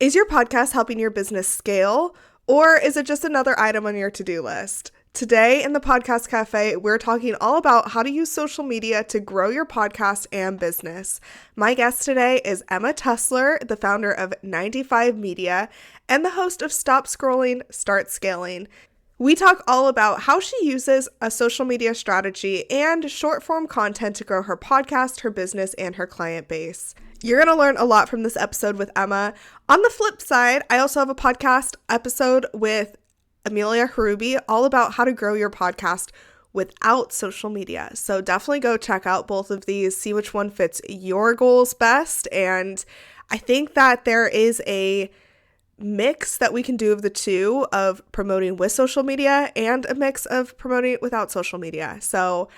Is your podcast helping your business scale, or is it just another item on your to-do list? Today in the Podcast Cafe, we're talking all about how to use social media to grow your podcast and business. My guest today is Emma Tessler, the founder of 95 Media and the host of Stop Scrolling, Start Scaling. We talk all about how she uses a social media strategy and short-form content to grow her podcast, her business, and her client base. You're going to learn a lot from this episode with Emma. On the flip side, I also have a podcast episode with Amelia Harubi all about how to grow your podcast without social media. So definitely go check out both of these, see which one fits your goals best. And I think that there is a mix that we can do of the two, of promoting with social media and a mix of promoting without social media. So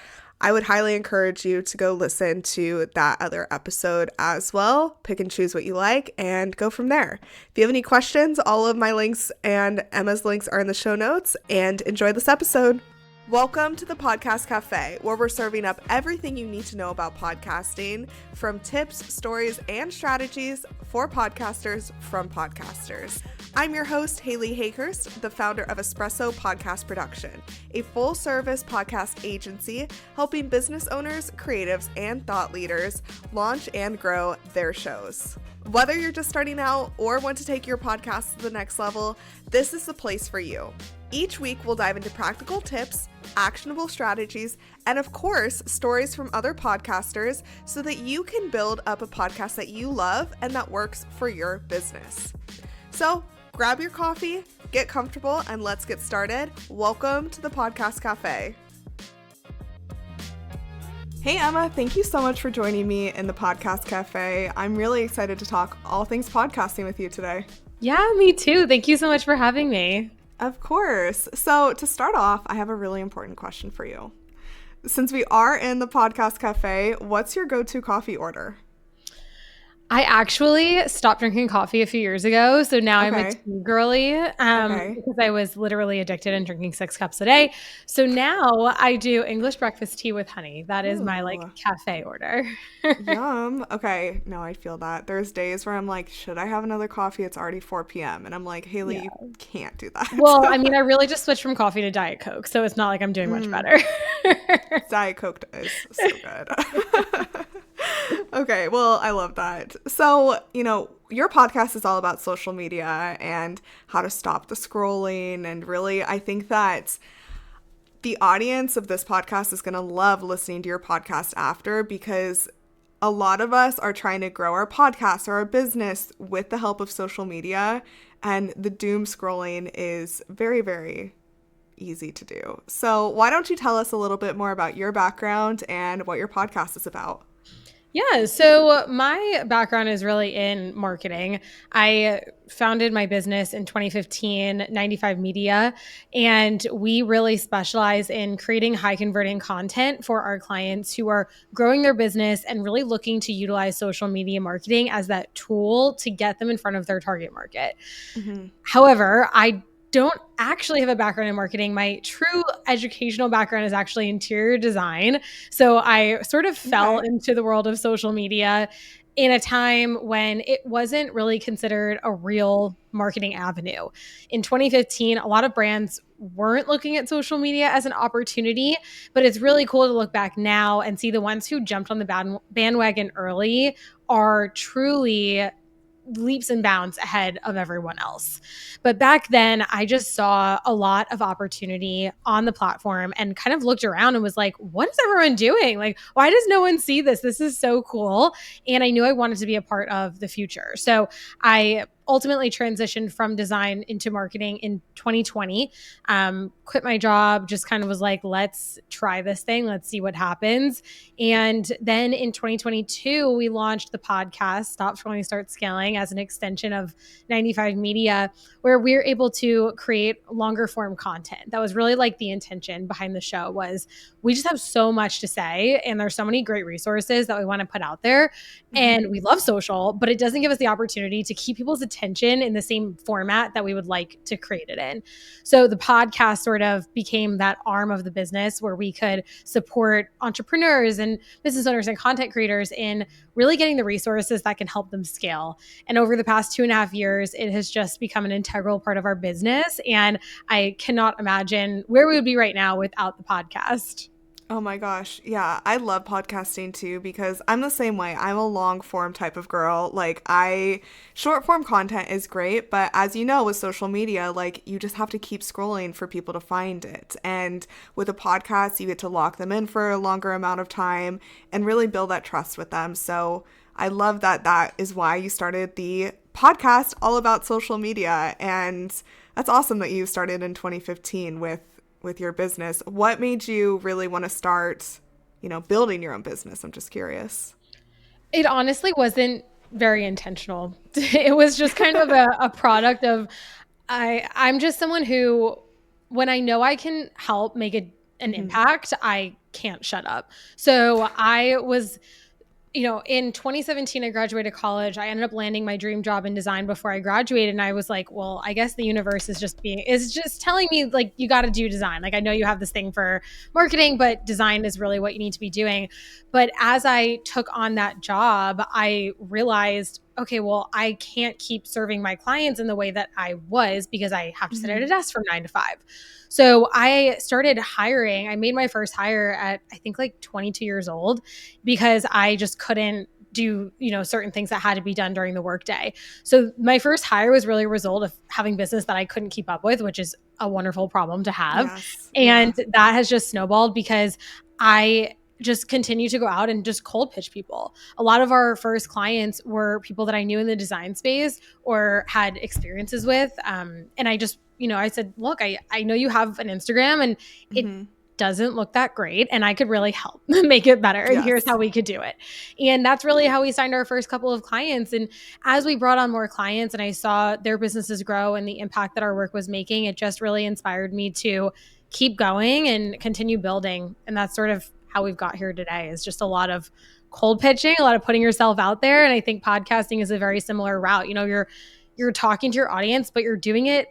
I would highly encourage you to go listen to that other episode as well. Pick and choose what you like and go from there. If you have any questions, all of my links and Emma's links are in the show notes, and enjoy this episode. Welcome to the Podcast Cafe, where we're serving up everything you need to know about podcasting, from tips, stories, and strategies for podcasters from podcasters. I'm your host, Hayleigh Hayhurst, the founder of Espresso Podcast Production, a full-service podcast agency helping business owners, creatives, and thought leaders launch and grow their shows. Whether you're just starting out or want to take your podcast to the next level, this is the place for you. Each week, we'll dive into practical tips, actionable strategies, and of course, stories from other podcasters so that you can build up a podcast that you love and that works for your business. So grab your coffee, get comfortable, and let's get started. Welcome to the Podcast Cafe. Hey Emma, thank you so much for joining me in the Podcast Cafe. I'm really excited to talk all things podcasting with you today. Yeah, me too. Thank you so much for having me. Of course. So to start off, I have a really important question for you. Since we are in the Podcast Cafe, what's your go-to coffee order? I actually stopped drinking coffee a few years ago, so now I'm a Okay. tea girly because I was literally addicted and drinking 6 cups a day. So now I do English breakfast tea with honey. That is my Ooh. cafe order. Yum. Okay. No, I feel that. There's days where I'm like, should I have another coffee? It's already 4 p.m. And I'm like, Hayleigh, Yeah. you can't do that. Well, I mean, I really just switched from coffee to Diet Coke, so it's not like I'm doing much better. Diet Coke is so good. Okay, well, I love that. So, your podcast is all about social media and how to stop the scrolling. And really, I think that the audience of this podcast is going to love listening to your podcast after, because a lot of us are trying to grow our podcast or our business with the help of social media. And the doom scrolling is very, very easy to do. So why don't you tell us a little bit more about your background and what your podcast is about? Yeah, so my background is really in marketing. I founded my business in 2015, 95 Media, and we really specialize in creating high converting content for our clients who are growing their business and really looking to utilize social media marketing as that tool to get them in front of their target market. Mm-hmm. However, I don't actually have a background in marketing. My true educational background is actually interior design. So I sort of fell into the world of social media in a time when it wasn't really considered a real marketing avenue. In 2015, a lot of brands weren't looking at social media as an opportunity, but it's really cool to look back now and see the ones who jumped on the bandwagon early are truly leaps and bounds ahead of everyone else. But back then, I just saw a lot of opportunity on the platform and kind of looked around and was like, what is everyone doing? Like, why does no one see this? This is so cool. And I knew I wanted to be a part of the future. So I ultimately transitioned from design into marketing in 2020, quit my job, just kind of was like, let's try this thing. Let's see what happens. And then in 2022, we launched the podcast, Stop Scrolling, Start Scaling, as an extension of 95 Media, where we're able to create longer form content. That was really like the intention behind the show. Was we just have so much to say, and there's so many great resources that we want to put out there. And we love social, but it doesn't give us the opportunity to keep people's attention attention in the same format that we would like to create it in. So the podcast sort of became that arm of the business where we could support entrepreneurs and business owners and content creators in really getting the resources that can help them scale. And over the past 2.5 years, it has just become an integral part of our business. And I cannot imagine where we would be right now without the podcast. Oh my gosh. Yeah, I love podcasting too because I'm the same way. I'm a long form type of girl. Like short form content is great, but as you know with social media, like you just have to keep scrolling for people to find it. And with a podcast, you get to lock them in for a longer amount of time and really build that trust with them. So I love that is why you started the podcast all about social media. And that's awesome that you started in 2015 with your business. What made you really want to start, building your own business? I'm just curious. It honestly wasn't very intentional. It was just kind of a product of, I'm just someone who, when I know I can help make an impact, I can't shut up. So I was, in 2017, I graduated college. I ended up landing my dream job in design before I graduated. And I was like, well, I guess the universe is just telling me like, you got to do design. Like, I know you have this thing for marketing, but design is really what you need to be doing. But as I took on that job, I realized, okay, well, I can't keep serving my clients in the way that I was because I have to sit at a desk from 9 to 5. So I started hiring. I made my first hire at, I think, like 22 years old because I just couldn't do, certain things that had to be done during the workday. So my first hire was really a result of having business that I couldn't keep up with, which is a wonderful problem to have. Yes. And that has just snowballed because I just continue to go out and just cold pitch people. A lot of our first clients were people that I knew in the design space or had experiences with. And I just, I said, look, I know you have an Instagram and it doesn't look that great and I could really help make it better. And here's how we could do it. And that's really how we signed our first couple of clients. And as we brought on more clients and I saw their businesses grow and the impact that our work was making, it just really inspired me to keep going and continue building. And that's sort of how we've got here today, is just a lot of cold pitching, a lot of putting yourself out there. And I think podcasting is a very similar route. You're talking to your audience, but you're doing it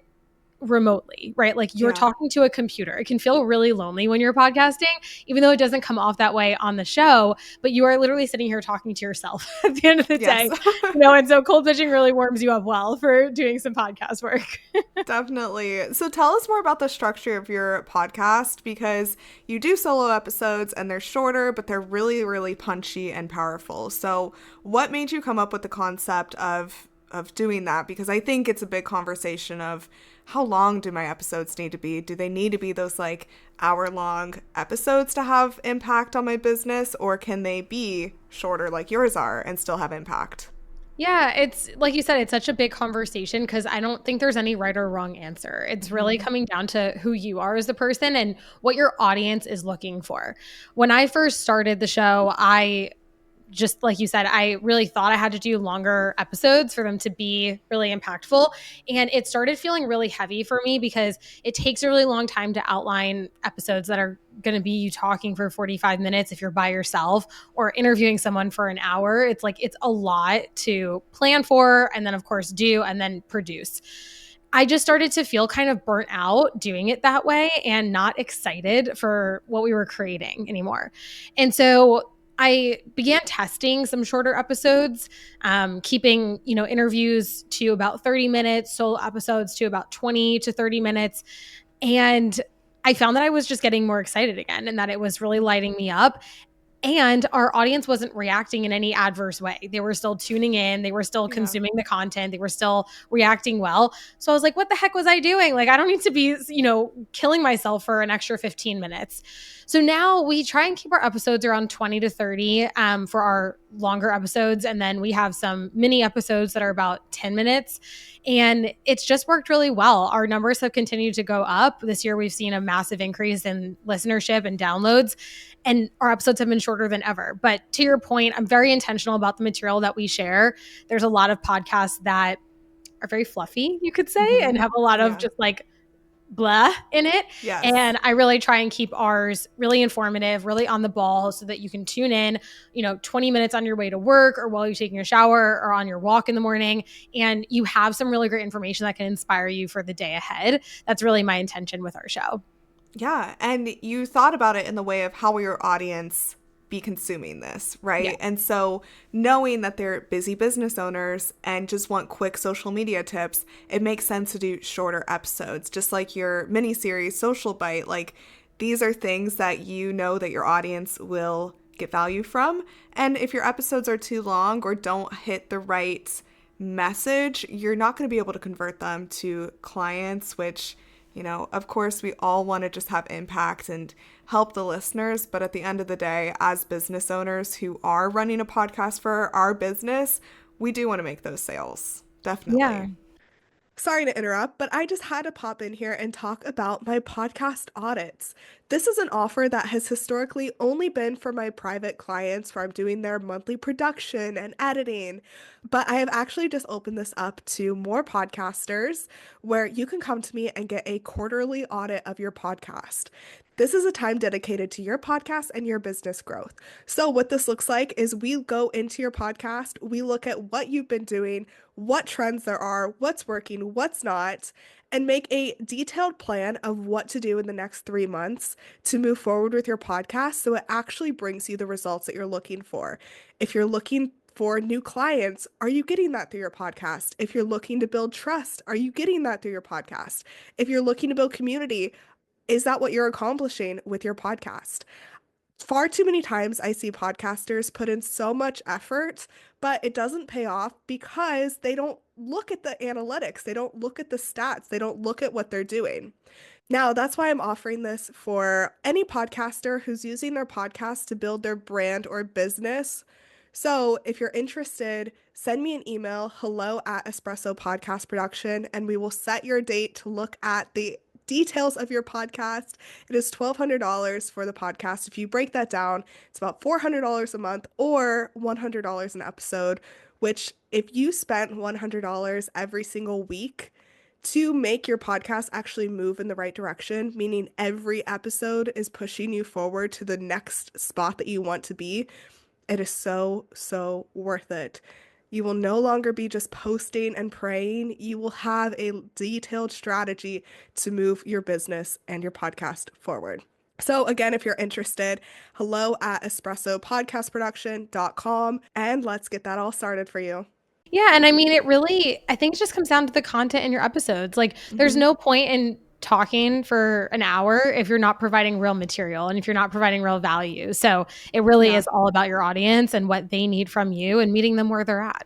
remotely, right? Like you're talking to a computer. It can feel really lonely when you're podcasting, even though it doesn't come off that way on the show, but you are literally sitting here talking to yourself at the end of the day. And so cold pitching really warms you up well for doing some podcast work. Definitely. So tell us more about the structure of your podcast, because you do solo episodes and they're shorter, but they're really, really punchy and powerful. So what made you come up with the concept of doing that? Because I think it's a big conversation of how long do my episodes need to be? Do they need to be those like hour-long episodes to have impact on my business, or can they be shorter like yours are and still have impact? Yeah, it's like you said, it's such a big conversation because I don't think there's any right or wrong answer. It's really coming down to who you are as a person and what your audience is looking for. When I first started the show, just like you said, I really thought I had to do longer episodes for them to be really impactful. And it started feeling really heavy for me because it takes a really long time to outline episodes that are going to be you talking for 45 minutes if you're by yourself, or interviewing someone for an hour. It's a lot to plan for and then of course do and then produce. I just started to feel kind of burnt out doing it that way and not excited for what we were creating anymore. And so I began testing some shorter episodes, keeping, interviews to about 30 minutes, solo episodes to about 20 to 30 minutes. And I found that I was just getting more excited again and that it was really lighting me up. And our audience wasn't reacting in any adverse way. They were still tuning in. They were still consuming the content. They were still reacting well. So I was like, what the heck was I doing? Like, I don't need to be, killing myself for an extra 15 minutes. So now we try and keep our episodes around 20 to 30 for our longer episodes. And then we have some mini episodes that are about 10 minutes. And it's just worked really well. Our numbers have continued to go up. This year, we've seen a massive increase in listenership and downloads. And our episodes have been shorter than ever. But to your point, I'm very intentional about the material that we share. There's a lot of podcasts that are very fluffy, you could say, and have a lot of just like blah in it. Yes. And I really try and keep ours really informative, really on the ball, so that you can tune in, 20 minutes on your way to work or while you're taking a shower or on your walk in the morning. And you have some really great information that can inspire you for the day ahead. That's really my intention with our show. Yeah. And you thought about it in the way of how will your audience be consuming this, right? Yeah. And so knowing that they're busy business owners and just want quick social media tips, it makes sense to do shorter episodes, just like your mini series Social Bite. Like, these are things that you know that your audience will get value from. And if your episodes are too long or don't hit the right message, you're not going to be able to convert them to clients, which, of course, we all want to just have impact and help the listeners. But at the end of the day, as business owners who are running a podcast for our business, we do want to make those sales. Definitely. Yeah. Sorry to interrupt, but I just had to pop in here and talk about my podcast audits. This is an offer that has historically only been for my private clients where I'm doing their monthly production and editing. But I have actually just opened this up to more podcasters where you can come to me and get a quarterly audit of your podcast. This is a time dedicated to your podcast and your business growth. So what this looks like is we go into your podcast, we look at what you've been doing, what trends there are, what's working, what's not, and make a detailed plan of what to do in the next 3 months to move forward with your podcast so it actually brings you the results that you're looking for. If you're looking for new clients, are you getting that through your podcast? If you're looking to build trust, are you getting that through your podcast? If you're looking to build community, is that what you're accomplishing with your podcast? Far too many times I see podcasters put in so much effort, but it doesn't pay off because they don't look at the analytics. They don't look at the stats. They don't look at what they're doing. Now, that's why I'm offering this for any podcaster who's using their podcast to build their brand or business. So if you're interested, send me an email, hello@Espresso Podcast Production, and we will set your date to look at the details of your podcast. It is $1,200 for the podcast. If you break that down, it's about $400 a month or $100 an episode, which if you spent $100 every single week to make your podcast actually move in the right direction, meaning every episode is pushing you forward to the next spot that you want to be, it is so, so worth it. You will no longer be just posting and praying. You will have a detailed strategy to move your business and your podcast forward. So again, if you're interested, hello@espressopodcastproduction.com, and let's get that all started for you. Yeah. And I mean, I think it just comes down to the content in your episodes. Like, there's no point in talking for an hour if you're not providing real material and if you're not providing real value. So it really is all about your audience and what they need from you and meeting them where they're at.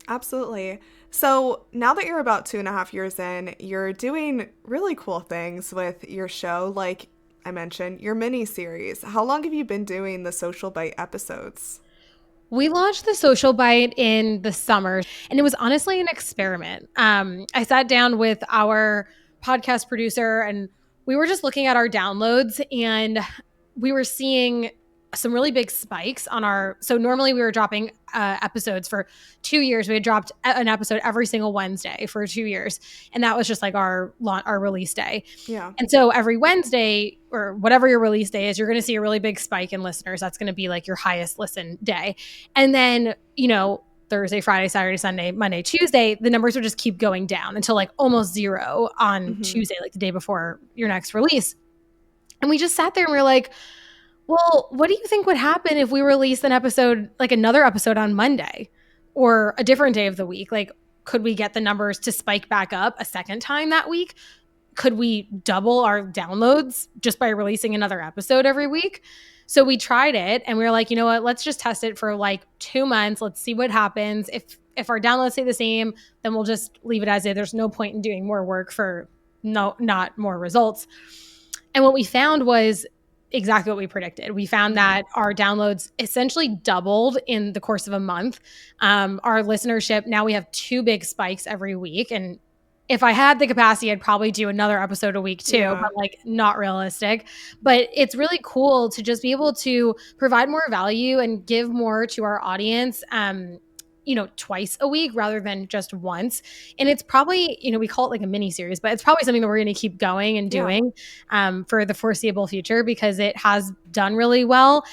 Absolutely. So now that you're about 2.5 years in, you're doing really cool things with your show. Like I mentioned, your mini series. How long have you been doing the Social Bite episodes? We launched the Social Bite in the summer, and it was honestly an experiment. I sat down with our podcast producer, and we were just looking at our downloads, and we were seeing some really big spikes on so normally we were dropping episodes for 2 years. We had dropped an episode every single Wednesday for 2 years. And that was just like our release day. Yeah. And so every Wednesday or whatever your release day is, you're going to see a really big spike in listeners. That's going to be like your highest listen day. And then, Thursday, Friday, Saturday, Sunday, Monday, Tuesday, the numbers would just keep going down until like almost zero on Tuesday, like the day before your next release. And we just sat there and we were like, well, what do you think would happen if we released another episode on Monday or a different day of the week? Like, could we get the numbers to spike back up a second time that week? Could we double our downloads just by releasing another episode every week? So we tried it and we were like, you know what, let's just test it for like 2 months. Let's see what happens. If our downloads stay the same, then we'll just leave it as is. There's no point in doing more work for not more results. And what we found was exactly what we predicted. We found that our downloads essentially doubled in the course of a month. Our listenership, now we have 2 big spikes every week. And if I had the capacity, I'd probably do another episode a week too, but like not realistic. But it's really cool to just be able to provide more value and give more to our audience. twice a week rather than just once. And it's probably, we call it like a mini series, but it's probably something that we're going to keep going and doing for the foreseeable future because it has done really well.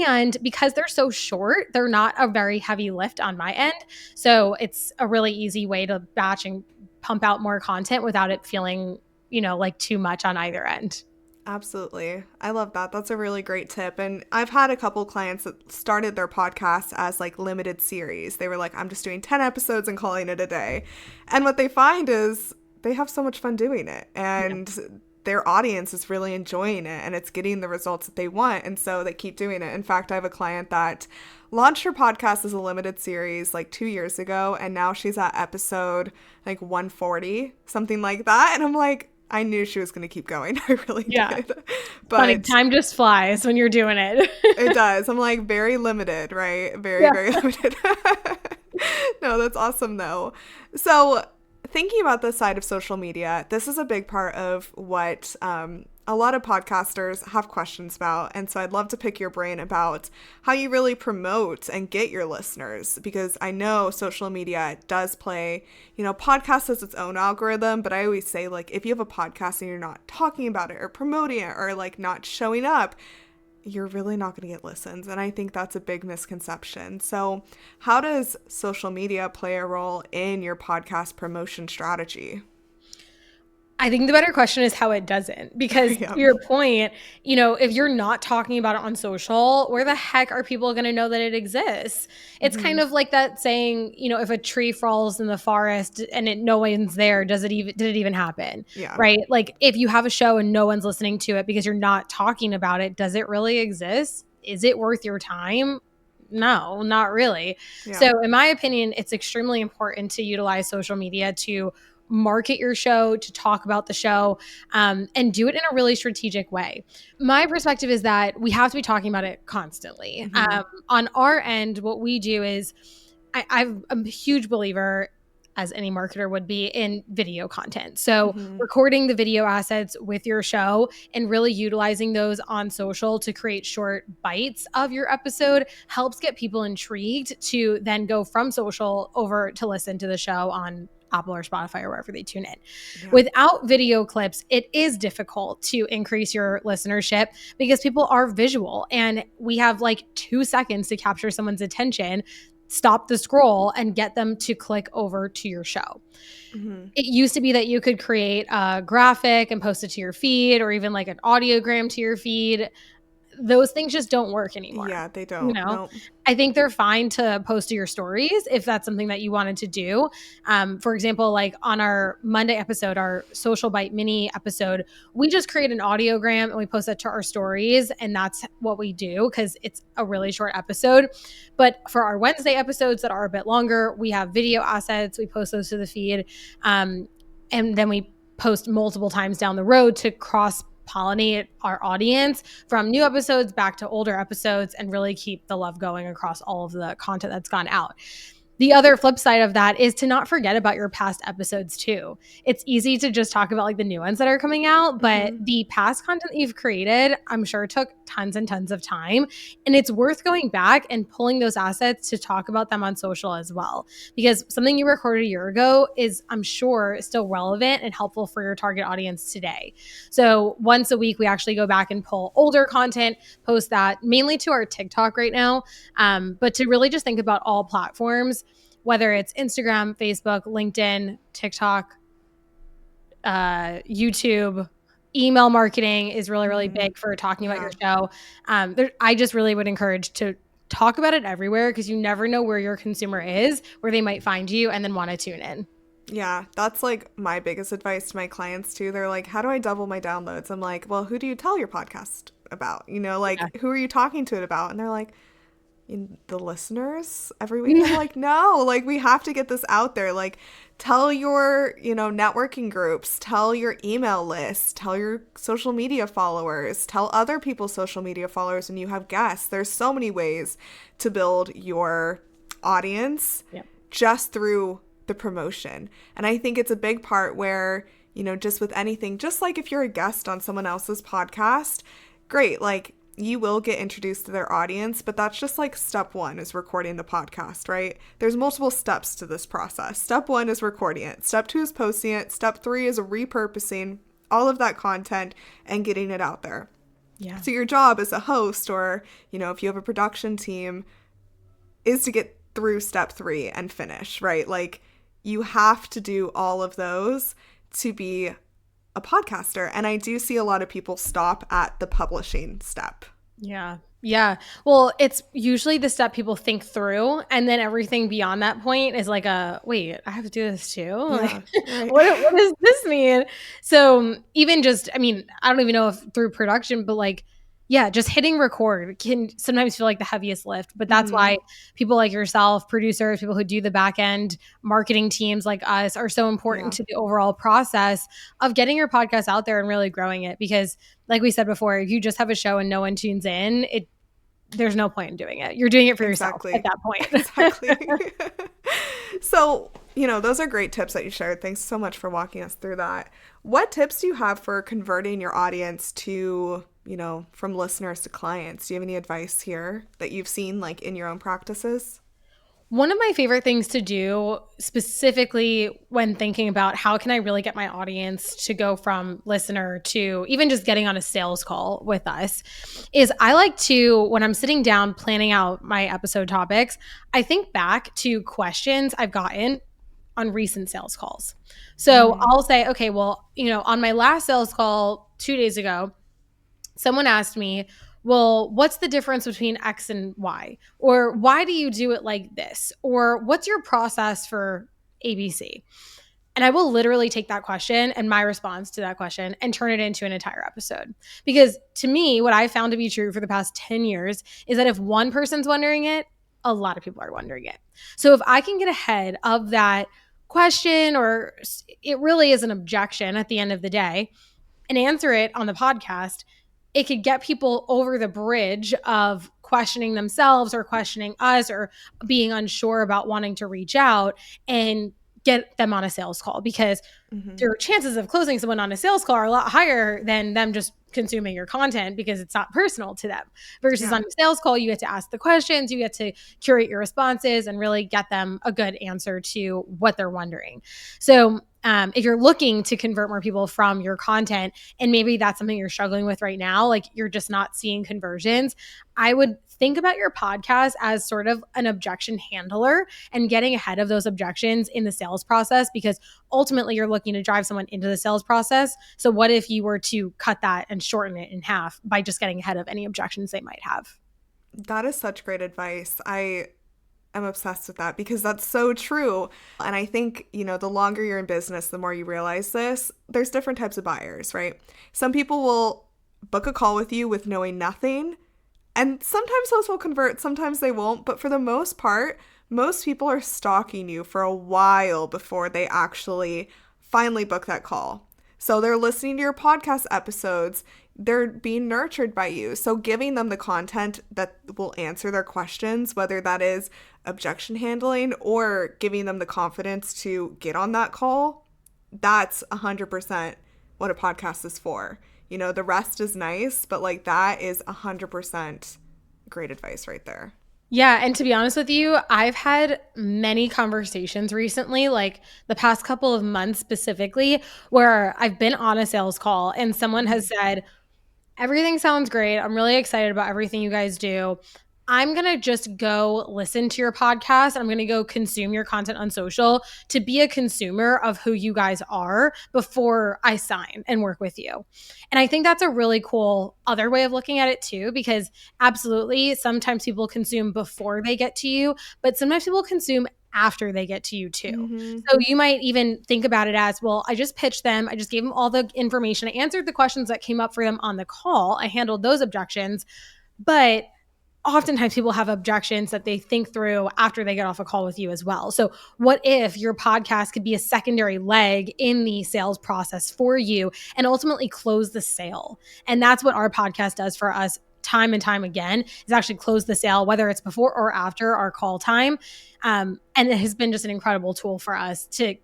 And because they're so short, they're not a very heavy lift on my end. So it's a really easy way to batch and pump out more content without it feeling, like too much on either end. Absolutely. I love that. That's a really great tip. And I've had a couple clients that started their podcasts as like limited series. They were like, I'm just doing 10 episodes and calling it a day. And what they find is they have so much fun doing it. And their audience is really enjoying it and it's getting the results that they want. And so they keep doing it. In fact, I have a client that launched her podcast as a limited series like 2 years ago. And now she's at episode like 140, something like that. And I'm like, I knew she was going to keep going. I really did. But funny, time just flies when you're doing it. It does. I'm like very limited, right? Very limited. No, that's awesome though. So thinking about the side of social media, this is a big part of what a lot of podcasters have questions about. And so I'd love to pick your brain about how you really promote and get your listeners, because I know social media does play, podcast has its own algorithm, but I always say like, if you have a podcast and you're not talking about it or promoting it or like not showing up, you're really not going to get listens. And I think that's a big misconception. So how does social media play a role in your podcast promotion strategy? I think the better question is how it doesn't, because to your point, if you're not talking about it on social, where the heck are people going to know that it exists? It's kind of like that saying, if a tree falls in the forest and no one's there, did it even happen? Yeah. Right? Like if you have a show and no one's listening to it because you're not talking about it, does it really exist? Is it worth your time? No, not really. Yeah. So in my opinion, it's extremely important to utilize social media to market your show, to talk about the show, and do it in a really strategic way. My perspective is that we have to be talking about it constantly. On our end, what we do is I'm a huge believer, as any marketer would be, in video content. So recording the video assets with your show and really utilizing those on social to create short bites of your episode helps get people intrigued to then go from social over to listen to the show on Apple or Spotify or wherever they tune in. Yeah. Without video clips, it is difficult to increase your listenership because people are visual and we have like 2 seconds to capture someone's attention, stop the scroll, and get them to click over to your show. It used to be that you could create a graphic and post it to your feed, or even like an audiogram to your feed. Those things just don't work anymore. Yeah, they don't. Nope. I think they're fine to post to your stories if that's something that you wanted to do. For example, like on our Monday episode, our Social Bite mini episode, we just create an audiogram and we post that to our stories. And that's what we do because it's a really short episode. But for our Wednesday episodes that are a bit longer, we have video assets. We post those to the feed. And then we post multiple times down the road to cross-pollinate our audience from new episodes back to older episodes and really keep the love going across all of the content that's gone out. The other flip side of that is to not forget about your past episodes too. It's easy to just talk about like the new ones that are coming out, but the past content that you've created, I'm sure took tons and tons of time. And it's worth going back and pulling those assets to talk about them on social as well. Because something you recorded a year ago is, I'm sure, still relevant and helpful for your target audience today. So once a week, we actually go back and pull older content, post that mainly to our TikTok right now, but to really just think about all platforms, whether it's Instagram, Facebook, LinkedIn, TikTok, YouTube. Email marketing is really, really big for talking about your show. I just really would encourage to talk about it everywhere because you never know where your consumer is, where they might find you and then want to tune in. Yeah, that's like my biggest advice to my clients too. They're like, how do I double my downloads? I'm like, well, who do you tell your podcast about? Who are you talking to it about? And they're like, the listeners every week. I'm like, no, like we have to get this out there. Like tell your, networking groups, tell your email list, tell your social media followers, tell other people's social media followers when you have guests. There's so many ways to build your audience just through the promotion. And I think it's a big part where, just with anything, just like if you're a guest on someone else's podcast, great. Like you will get introduced to their audience, but that's just like step one is recording the podcast, right? There's multiple steps to this process. Step one is recording it. Step two is posting it. Step three is repurposing all of that content and getting it out there. Yeah. So your job as a host, or, if you have a production team, is to get through step three and finish, right? Like, you have to do all of those to be a podcaster. And I do see a lot of people stop at the publishing step. Yeah. Yeah. Well, it's usually the step people think through, and then everything beyond that point is like wait, I have to do this too? Yeah, like, right. what does this mean? So even just, I don't even know if through production, but like, yeah, just hitting record can sometimes feel like the heaviest lift, but that's why people like yourself, producers, people who do the back end, marketing teams like us are so important to the overall process of getting your podcast out there and really growing it. Because like we said before, if you just have a show and no one tunes in, there's no point in doing it. You're doing it for yourself at that point. Exactly. So, those are great tips that you shared. Thanks so much for walking us through that. What tips do you have for converting your audience to, from listeners to clients? Do you have any advice here that you've seen like in your own practices? One of my favorite things to do, specifically when thinking about how can I really get my audience to go from listener to even just getting on a sales call with us, is I like to, when I'm sitting down planning out my episode topics, I think back to questions I've gotten on recent sales calls. So I'll say, okay, well, on my last sales call 2 days ago, someone asked me, well, what's the difference between X and Y? Or why do you do it like this? Or what's your process for ABC? And I will literally take that question and my response to that question and turn it into an entire episode. Because to me, what I found to be true for the past 10 years is that if one person's wondering it, a lot of people are wondering it. So if I can get ahead of that question, or it really is an objection at the end of the day, and answer it on the podcast, it could get people over the bridge of questioning themselves or questioning us or being unsure about wanting to reach out, and get them on a sales call, because their chances of closing someone on a sales call are a lot higher than them just consuming your content because it's not personal to them. Versus on a sales call, you get to ask the questions, you get to curate your responses and really get them a good answer to what they're wondering. So if you're looking to convert more people from your content, and maybe that's something you're struggling with right now, like you're just not seeing conversions, I would think about your podcast as sort of an objection handler and getting ahead of those objections in the sales process, because ultimately you're looking to drive someone into the sales process. So what if you were to cut that and shorten it in half by just getting ahead of any objections they might have? That is such great advice. I'm obsessed with that because that's so true. And I think, the longer you're in business, the more you realize this. There's different types of buyers, right? Some people will book a call with you with knowing nothing. And sometimes those will convert, sometimes they won't. But for the most part, most people are stalking you for a while before they actually finally book that call. So they're listening to your podcast episodes. They're being nurtured by you. So giving them the content that will answer their questions, whether that is objection handling or giving them the confidence to get on that call, that's 100% what a podcast is for. The rest is nice, but like that is 100% great advice right there. Yeah. And to be honest with you, I've had many conversations recently, like the past couple of months specifically, where I've been on a sales call and someone has said, everything sounds great. I'm really excited about everything you guys do. I'm going to just go listen to your podcast. I'm going to go consume your content on social to be a consumer of who you guys are before I sign and work with you. And I think that's a really cool other way of looking at it too, because absolutely, sometimes people consume before they get to you, but sometimes people consume after they get to you too. So you might even think about it as, well, I just pitched them. I just gave them all the information. I answered the questions that came up for them on the call. I handled those objections, but oftentimes people have objections that they think through after they get off a call with you as well. So what if your podcast could be a secondary leg in the sales process for you and ultimately close the sale? And that's what our podcast does for us time and time again, is actually close the sale, whether it's before or after our call time. And it has been just an incredible tool for us to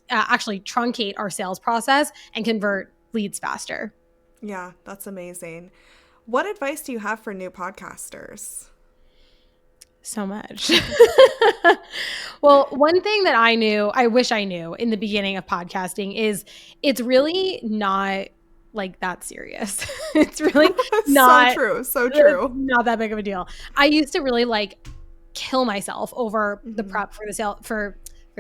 actually truncate our sales process and convert leads faster. Yeah, that's amazing. What advice do you have for new podcasters? So much. Well, one thing that I wish I knew in the beginning of podcasting is it's really not like that serious. It's really So not, true. So it's true. not that big of a deal. I used to really like kill myself over the Mm-hmm. prep for the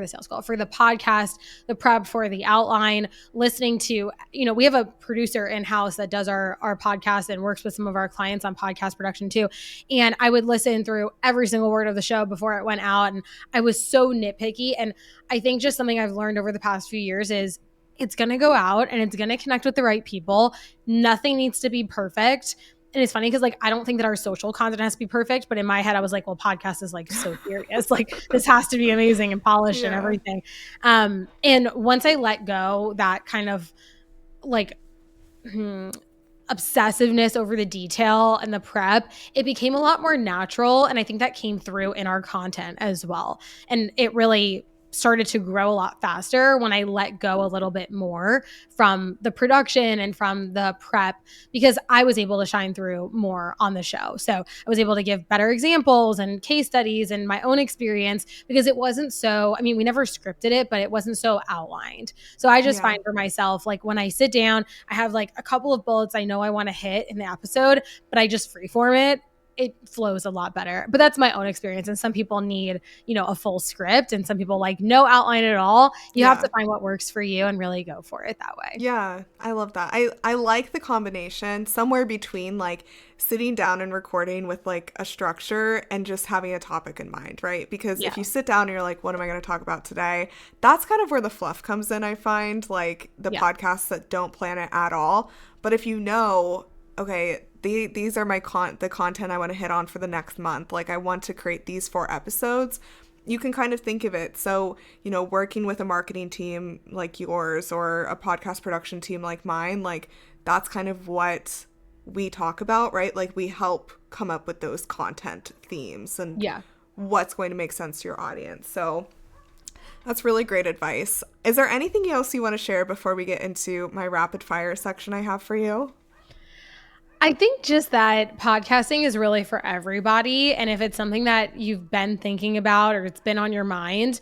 sales call, for the podcast, the prep for the outline, listening to, we have a producer in-house that does our podcast and works with some of our clients on podcast production too. And I would listen through every single word of the show before it went out. And I was so nitpicky. And I think just something I've learned over the past few years is it's going to go out and it's going to connect with the right people. Nothing needs to be perfect. And it's funny because like I don't think that our social content has to be perfect, but in my head I was like, well, podcast is like so serious. Like this has to be amazing and polished and everything. And once I let go that kind of like obsessiveness over the detail and the prep, it became a lot more natural. And I think that came through in our content as well. And it really started to grow a lot faster when I let go a little bit more from the production and from the prep, because I was able to shine through more on the show. So I was able to give better examples and case studies and my own experience, because it wasn't so, I mean, we never scripted it, but it wasn't so outlined. So I just find for myself, like when I sit down, I have like a couple of bullets I know I want to hit in the episode, but I just freeform it. It flows a lot better. But that's my own experience. And some people need, a full script, and some people like no outline at all. You have to find what works for you and really go for it that way. Yeah, I love that. I like the combination somewhere between like sitting down and recording with like a structure and just having a topic in mind, right? Because if you sit down and you're like, what am I going to talk about today? That's kind of where the fluff comes in, I find, like the podcasts that don't plan it at all. But if you know, okay, these are the content I want to hit on for the next month. Like I want to create these 4 episodes. You can kind of think of it. So, working with a marketing team like yours or a podcast production team like mine, like that's kind of what we talk about, right? Like we help come up with those content themes and what's going to make sense to your audience. So that's really great advice. Is there anything else you want to share before we get into my rapid fire section I have for you? I think just that podcasting is really for everybody. And if it's something that you've been thinking about or it's been on your mind,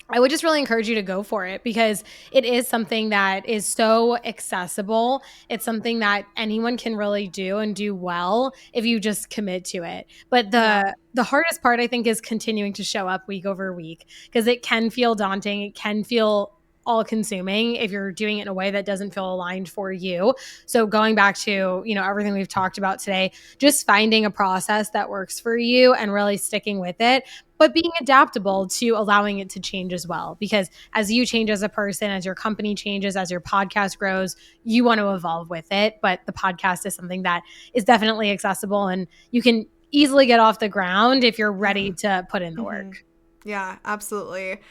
I would just really encourage you to go for it, because it is something that is so accessible. It's something that anyone can really do and do well if you just commit to it. But the hardest part, I think, is continuing to show up week over week, because it can feel daunting. It can feel all consuming if you're doing it in a way that doesn't feel aligned for you. So going back to, everything we've talked about today, just finding a process that works for you and really sticking with it, but being adaptable to allowing it to change as well. Because as you change as a person, as your company changes, as your podcast grows, you want to evolve with it. But the podcast is something that is definitely accessible, and you can easily get off the ground if you're ready to put in the work. Yeah, absolutely.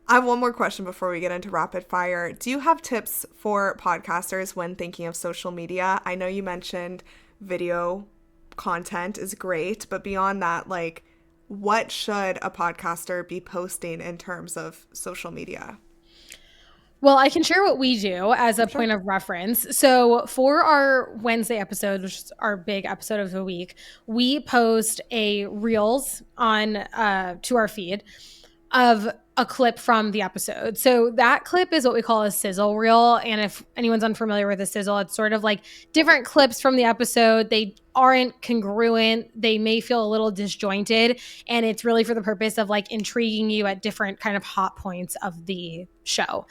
I have one more question before we get into rapid fire. Do you have tips for podcasters when thinking of social media? I know you mentioned video content is great, but beyond that, like, what should a podcaster be posting in terms of social media? Well, I can share what we do as a point of reference. So for our Wednesday episode, which is our big episode of the week, we post a Reels on to our feed of a clip from the episode. So that clip is what we call a sizzle reel. And if anyone's unfamiliar with a sizzle, it's sort of like different clips from the episode. They aren't congruent. They may feel a little disjointed. And it's really for the purpose of like intriguing you at different kind of hot points of the show.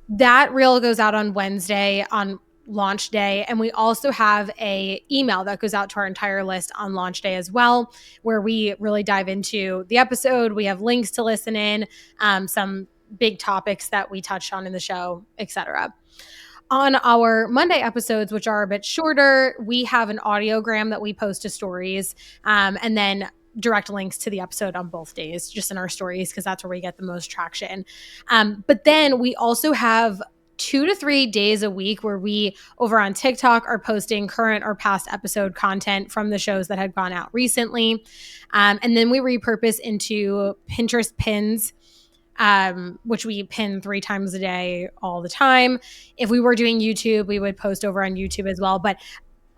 That reel goes out on Wednesday on launch day. And we also have a email that goes out to our entire list on launch day as well, where we really dive into the episode. We have links to listen in, some big topics that we touched on in the show, etc. On our Monday episodes, which are a bit shorter, we have an audiogram that we post to stories, and then direct links to the episode on both days, just in our stories, because that's where we get the most traction. But then we also have 2 to 3 days a week where we over on TikTok are posting current or past episode content from the shows that had gone out recently. And then we repurpose into Pinterest pins, which we pin 3 times a day all the time. If we were doing YouTube, we would post over on YouTube as well. But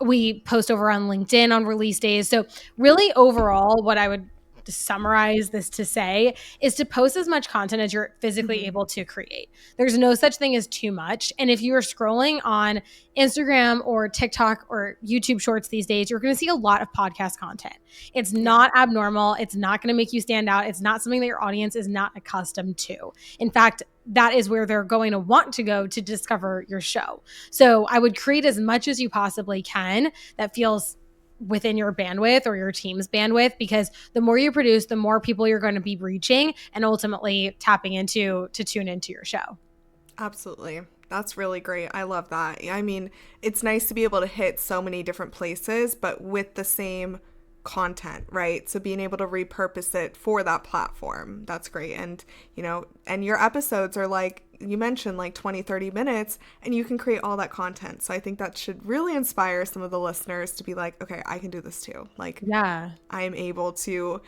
We post over on LinkedIn on release days. So really overall, what I would summarize this to say is to post as much content as you're physically able to create. There's no such thing as too much. And if you're scrolling on Instagram or TikTok or YouTube Shorts these days, you're going to see a lot of podcast content. It's not abnormal. It's not going to make you stand out. It's not something that your audience is not accustomed to. In fact, that is where they're going to want to go to discover your show. So I would create as much as you possibly can that feels within your bandwidth or your team's bandwidth, because the more you produce, the more people you're going to be reaching and ultimately tapping into to tune into your show. Absolutely. That's really great. I love that. I mean, it's nice to be able to hit so many different places, but with the same content, right? So being able to repurpose it for that platform, that's great. And, and your episodes are like, you mentioned, like 20, 30 minutes, and you can create all that content. So I think that should really inspire some of the listeners to be like, okay, I can do this too. Like, yeah, I'm able to,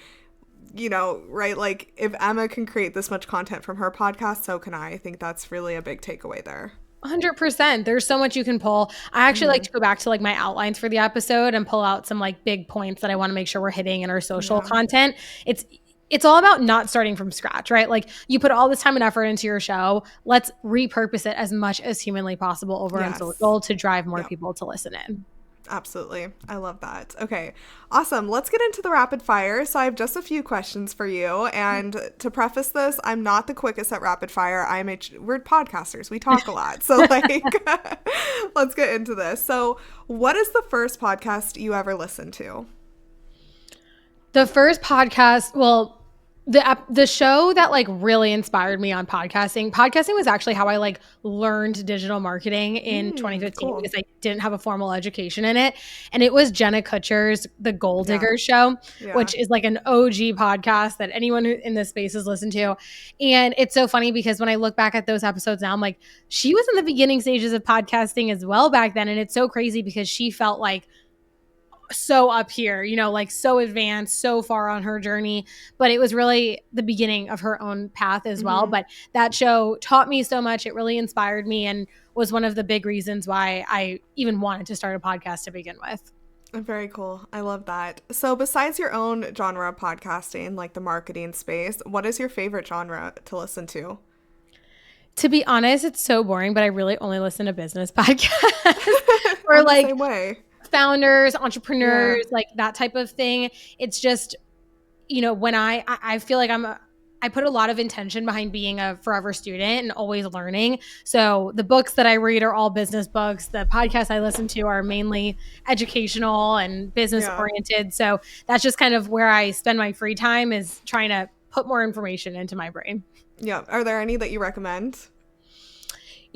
right? Like if Emma can create this much content from her podcast, so can I. I think that's really a big takeaway there. 100%. There's so much you can pull. I actually like to go back to like my outlines for the episode and pull out some like big points that I want to make sure we're hitting in our social content. It's all about not starting from scratch, right? Like you put all this time and effort into your show. Let's repurpose it as much as humanly possible over on social to drive more people to listen in. Absolutely. I love that. Okay, awesome. Let's get into the rapid fire. So I have just a few questions for you. And to preface this, I'm not the quickest at rapid fire. We're podcasters. We talk a lot. So let's get into this. So what is the first podcast you ever listened to? The first podcast, the show that like really inspired me on podcasting was actually how I like learned digital marketing in 2015 because I didn't have a formal education in it. And it was Jenna Kutcher's The Gold Digger Show, which is like an OG podcast that anyone in this space has listened to. And it's so funny because when I look back at those episodes now, I'm like, she was in the beginning stages of podcasting as well back then. And it's so crazy because she felt like so up here, like so advanced, so far on her journey, but it was really the beginning of her own path as well. But that show taught me so much. It really inspired me and was one of the big reasons why I even wanted to start a podcast to begin with. Very cool. I love that. So besides your own genre of podcasting, like the marketing space, what is your favorite genre to listen to? To be honest, it's so boring, but I really only listen to business podcasts or like the same way. Founders, entrepreneurs, like that type of thing. It's just, when I feel like I put a lot of intention behind being a forever student and always learning. So the books that I read are all business books. The podcasts I listen to are mainly educational and business oriented. So that's just kind of where I spend my free time, is trying to put more information into my brain. Yeah. Are there any that you recommend?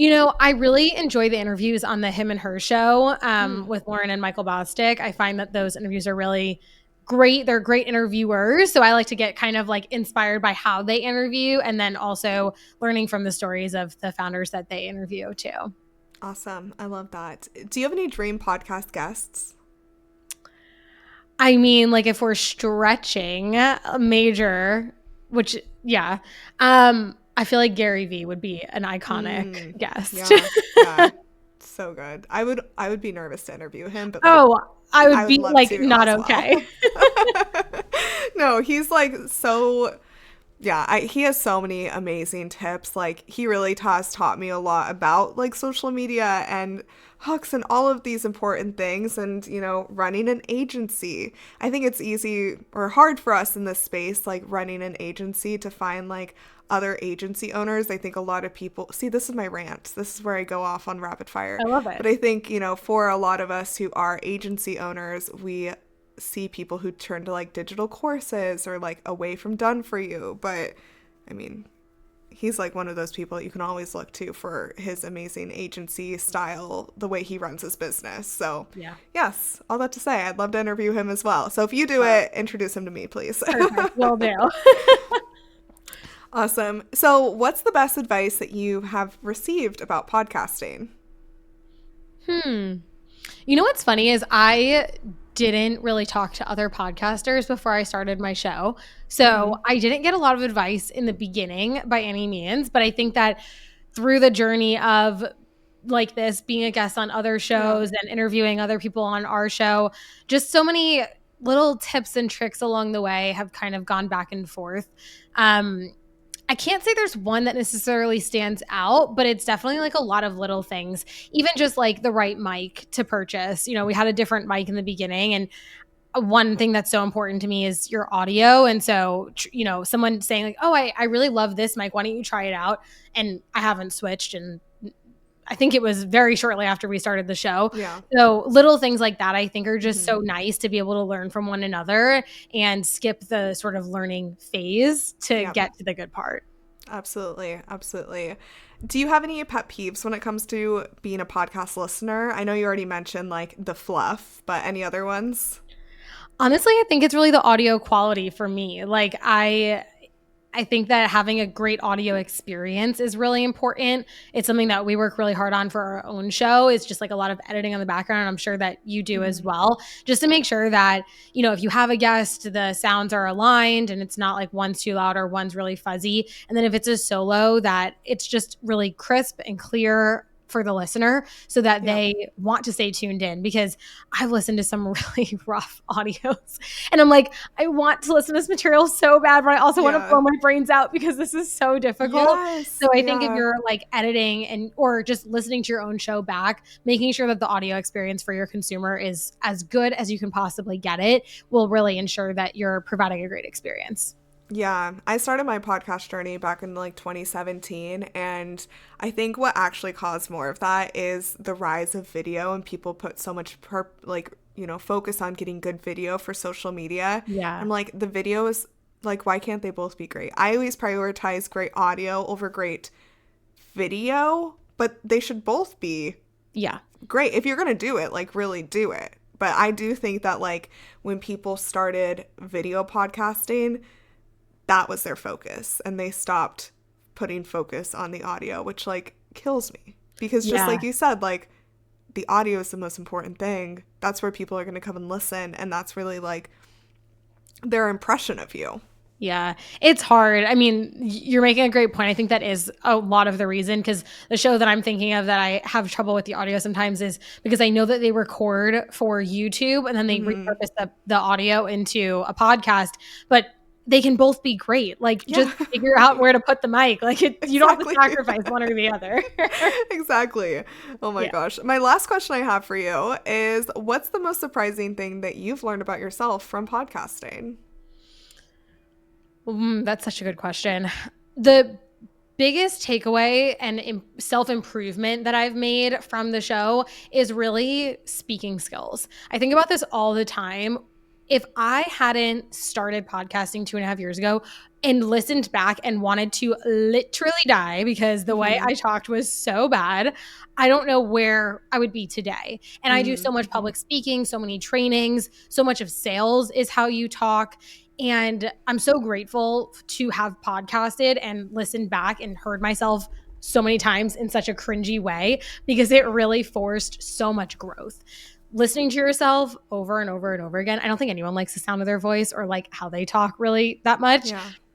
I really enjoy the interviews on the Him and Her show with Lauren and Michael Bosstick. I find that those interviews are really great. They're great interviewers. So I like to get kind of like inspired by how they interview and then also learning from the stories of the founders that they interview too. Awesome. I love that. Do you have any dream podcast guests? I mean, like if we're stretching a major, which, I feel like Gary Vee would be an iconic guest. Yeah. So good. I would be nervous to interview him, but I would be like not okay. No, he's like so he has so many amazing tips. Like he really has taught me a lot about like social media and hooks and all of these important things, and running an agency. I think it's easy or hard for us in this space, like running an agency, to find like other agency owners. I think a lot of people see, this is my rant, this is where I go off on rapid fire. I love it. But I think for a lot of us who are agency owners, we see people who turn to like digital courses or like away from Done For You. But I mean, he's like one of those people you can always look to for his amazing agency style, the way he runs his business. So yes, all that to say, I'd love to interview him as well. So if you do it, introduce him to me, please. Perfect. Will do. Awesome. So what's the best advice that you have received about podcasting? What's funny is I didn't really talk to other podcasters before I started my show. So I didn't get a lot of advice in the beginning by any means, but I think that through the journey of like this, being a guest on other shows and interviewing other people on our show, just so many little tips and tricks along the way have kind of gone back and forth. I can't say there's one that necessarily stands out, but it's definitely like a lot of little things, even just like the right mic to purchase. You know, we had a different mic in the beginning, and one thing that's so important to me is your audio. And so, you know, someone saying like, oh, I really love this mic. Why don't you try it out? And I haven't switched. And I think it was very shortly after we started the show. Yeah. So little things like that, I think, are just so nice to be able to learn from one another and skip the sort of learning phase to get to the good part. Absolutely. Absolutely. Do you have any pet peeves when it comes to being a podcast listener? I know you already mentioned like the fluff, but any other ones? Honestly, I think it's really the audio quality for me. Like I think that having a great audio experience is really important. It's something that we work really hard on for our own show. It's just like a lot of editing on the background. And I'm sure that you do as well, just to make sure that, you know, if you have a guest, the sounds are aligned and it's not like one's too loud or one's really fuzzy. And then if it's a solo, that it's just really crisp and clear for the listener so that they want to stay tuned in, because I've listened to some really rough audios and I'm like, I want to listen to this material so bad, but I also want to blow my brains out because this is so difficult. So I think if you're like editing and or just listening to your own show back, making sure that the audio experience for your consumer is as good as you can possibly get it will really ensure that you're providing a great experience. Yeah, I started my podcast journey back in like 2017, and I think what actually caused more of that is the rise of video, and people put so much focus on getting good video for social media. Yeah. I'm like, the video is like, why can't they both be great? I always prioritize great audio over great video, but they should both be great. If you're going to do it, like really do it. But I do think that like when people started video podcasting, that was their focus, and they stopped putting focus on the audio, which like kills me, because just like you said, like the audio is the most important thing. That's where people are going to come and listen, and that's really like their impression of you. Yeah, it's hard. I mean, you're making a great point. I think that is a lot of the reason, because the show that I'm thinking of that I have trouble with the audio sometimes is because I know that they record for YouTube and then they repurpose the audio into a podcast, but they can both be great. Like just figure out where to put the mic. Like you don't have to sacrifice one or the other. Exactly. Oh my gosh. My last question I have for you is, what's the most surprising thing that you've learned about yourself from podcasting? That's such a good question. The biggest takeaway and self-improvement that I've made from the show is really speaking skills. I think about this all the time. If I hadn't started podcasting 2.5 years ago and listened back and wanted to literally die because the way I talked was so bad, I don't know where I would be today. And I do so much public speaking, so many trainings, so much of sales is how you talk. And I'm so grateful to have podcasted and listened back and heard myself so many times in such a cringy way, because it really forced so much growth. Listening to yourself over and over and over again. I don't think anyone likes the sound of their voice or like how they talk really that much,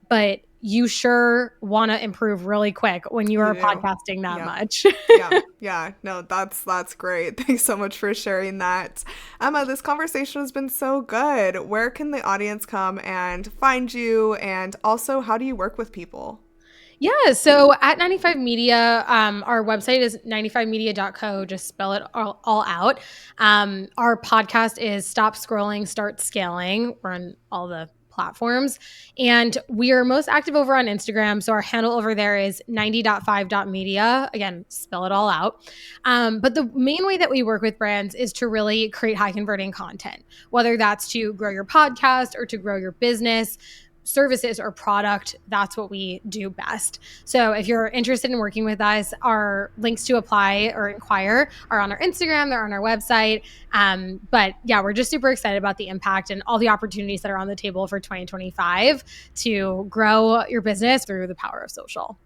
but you sure want to improve really quick when you are podcasting that much. Yeah. No, that's great. Thanks so much for sharing that. Emma, this conversation has been so good. Where can the audience come and find you? And also, how do you work with people? Yeah, so at 95 Media, our website is 95media.co, just spell it all out. Our podcast is Stop Scrolling, Start Scaling. We're on all the platforms. And we are most active over on Instagram. So our handle over there is 90.5.media. Again, spell it all out. But the main way that we work with brands is to really create high converting content, whether that's to grow your podcast or to grow your business, services or product. That's what we do best. So if you're interested in working with us, our links to apply or inquire are on our Instagram, they're on our website. But yeah, we're just super excited about the impact and all the opportunities that are on the table for 2025 to grow your business through the power of social.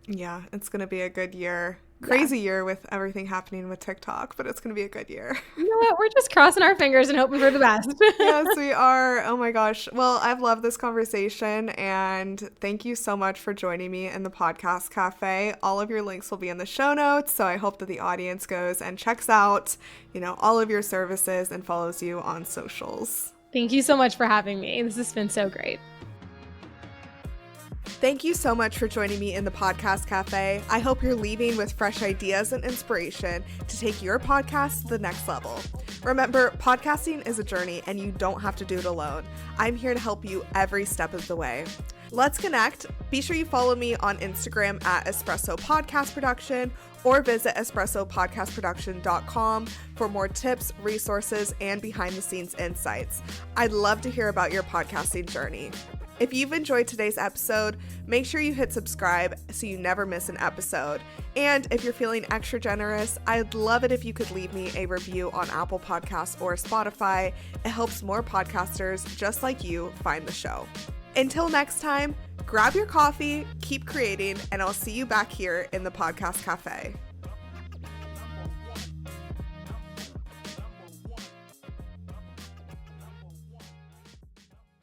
Yeah, it's going to be a good year. Crazy year with everything happening with TikTok, but it's going to be a good year. You know what? We're just crossing our fingers and hoping for the best. Yes, we are. Oh my gosh. Well, I've loved this conversation, and thank you so much for joining me in the Podcast Cafe. All of your links will be in the show notes, so I hope that the audience goes and checks out, all of your services and follows you on socials. Thank you so much for having me. This has been so great. Thank you so much for joining me in the Podcast Cafe. I hope you're leaving with fresh ideas and inspiration to take your podcast to the next level. Remember, podcasting is a journey and you don't have to do it alone. I'm here to help you every step of the way. Let's connect. Be sure you follow me on Instagram at Espresso Podcast Production or visit espressopodcastproduction.com for more tips, resources, and behind-the-scenes insights. I'd love to hear about your podcasting journey. If you've enjoyed today's episode, make sure you hit subscribe so you never miss an episode. And if you're feeling extra generous, I'd love it if you could leave me a review on Apple Podcasts or Spotify. It helps more podcasters just like you find the show. Until next time, grab your coffee, keep creating, and I'll see you back here in the Podcast Cafe.